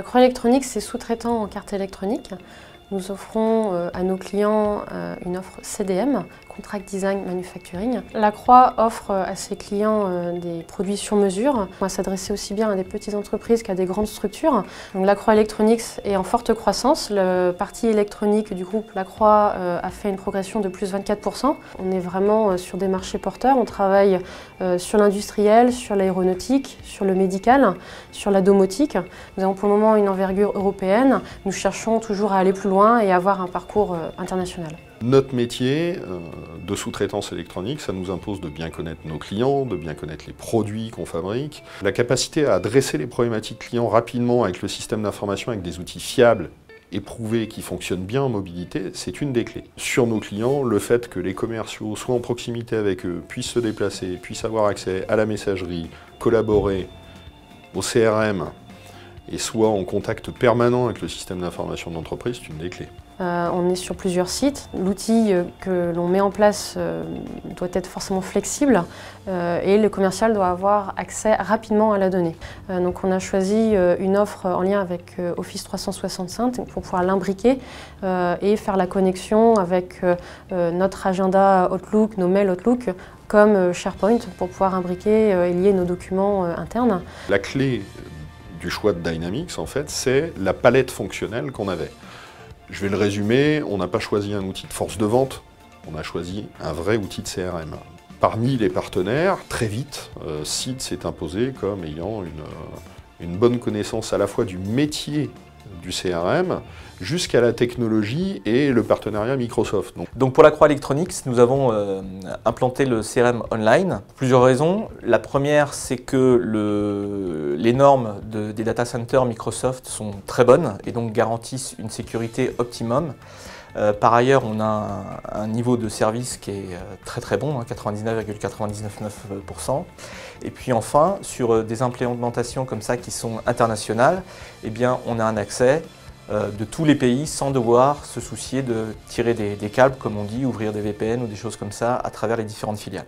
Accroix Electronics, c'est sous-traitant en carte électronique. Nous offrons à nos clients une offre CDM, Contract Design Manufacturing. Lacroix offre à ses clients des produits sur mesure. On va s'adresser aussi bien à des petites entreprises qu'à des grandes structures. Donc, Lacroix Electronics est en forte croissance. Le parti électronique du groupe Lacroix a fait une progression de plus 24%. On est vraiment sur des marchés porteurs. On travaille sur l'industriel, sur l'aéronautique, sur le médical, sur la domotique. Nous avons pour le moment une envergure européenne. Nous cherchons toujours à aller plus loin et avoir un parcours international. Notre métier de sous-traitance électronique, ça nous impose de bien connaître nos clients, de bien connaître les produits qu'on fabrique. La capacité à adresser les problématiques clients rapidement avec le système d'information, avec des outils fiables, éprouvés, qui fonctionnent bien en mobilité, c'est une des clés. Sur nos clients, le fait que les commerciaux soient en proximité avec eux, puissent se déplacer, puissent avoir accès à la messagerie, collaborer au CRM, et soit en contact permanent avec le système d'information de l'entreprise, c'est une des clés. On est sur plusieurs sites. L'outil que l'on met en place doit être forcément flexible et le commercial doit avoir accès rapidement à la donnée. Donc on a choisi une offre en lien avec Office 365 pour pouvoir l'imbriquer et faire la connexion avec notre agenda Outlook, nos mails Outlook, comme SharePoint pour pouvoir imbriquer et lier nos documents internes. La clé du choix de Dynamics, en fait, c'est la palette fonctionnelle qu'on avait. Je vais le résumer, on n'a pas choisi un outil de force de vente, on a choisi un vrai outil de CRM. Parmi les partenaires, très vite, Seed s'est imposé comme ayant une bonne connaissance à la fois du métier du CRM jusqu'à la technologie et le partenariat Microsoft. Donc pour Lacroix Electronics, nous avons implanté le CRM online. Plusieurs raisons. La première, c'est que les normes des data centers Microsoft sont très bonnes et donc garantissent une sécurité optimum. Par ailleurs, on a un niveau de service qui est très bon, 99,999%. Et puis enfin, sur des implémentations comme ça qui sont internationales, eh bien, on a un accès de tous les pays sans devoir se soucier de tirer des câbles, comme on dit, ouvrir des VPN ou des choses comme ça à travers les différentes filiales.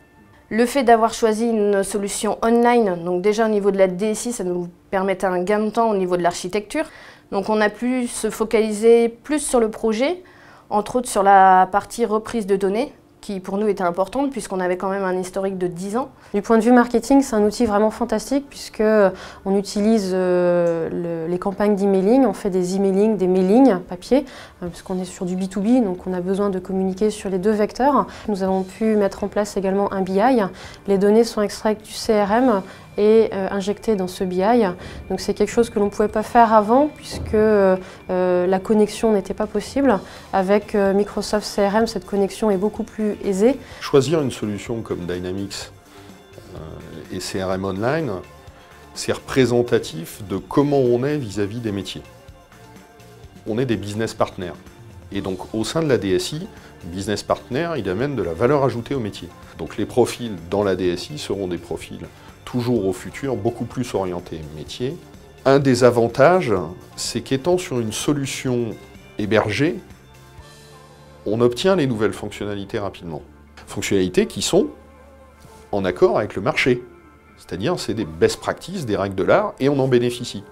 Le fait d'avoir choisi une solution online, donc déjà au niveau de la DSI, ça nous permettait un gain de temps au niveau de l'architecture. Donc on a pu se focaliser plus sur le projet, entre autres sur la partie reprise de données, qui pour nous était importante puisqu'on avait quand même un historique de 10 ans. Du point de vue marketing, c'est un outil vraiment fantastique puisqu'on utilise les campagnes d'emailing, on fait des emailing, des mailings papier, puisqu'on est sur du B2B, donc on a besoin de communiquer sur les deux vecteurs. Nous avons pu mettre en place également un BI. Les données sont extraites du CRM et injectées dans ce BI. Donc c'est quelque chose que l'on ne pouvait pas faire avant puisque la connexion n'était pas possible. Avec Microsoft CRM, cette connexion est beaucoup plus aisée. Choisir une solution comme Dynamics et CRM Online, c'est représentatif de comment on est vis-à-vis des métiers. On est des business partners. Et donc au sein de la DSI, business partner, il amène de la valeur ajoutée au métier. Donc les profils dans la DSI seront des profils toujours au futur, beaucoup plus orientés métier. Un des avantages, c'est qu'étant sur une solution hébergée, on obtient les nouvelles fonctionnalités rapidement. Fonctionnalités qui sont en accord avec le marché. C'est-à-dire, c'est des best practices, des règles de l'art, et on en bénéficie.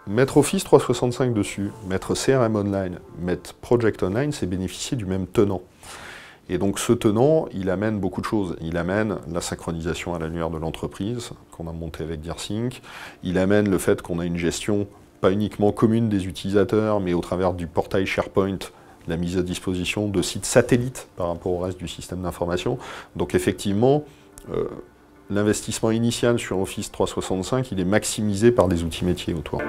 Mettre Office 365 dessus, mettre CRM Online, mettre Project Online, c'est bénéficier du même tenant. Et donc ce tenant, il amène beaucoup de choses. Il amène la synchronisation à l'annuaire de l'entreprise, qu'on a monté avec DearSync. Il amène le fait qu'on a une gestion pas uniquement commune des utilisateurs, mais au travers du portail SharePoint, la mise à disposition de sites satellites par rapport au reste du système d'information. Donc effectivement, l'investissement initial sur Office 365, il est maximisé par des outils métiers autour.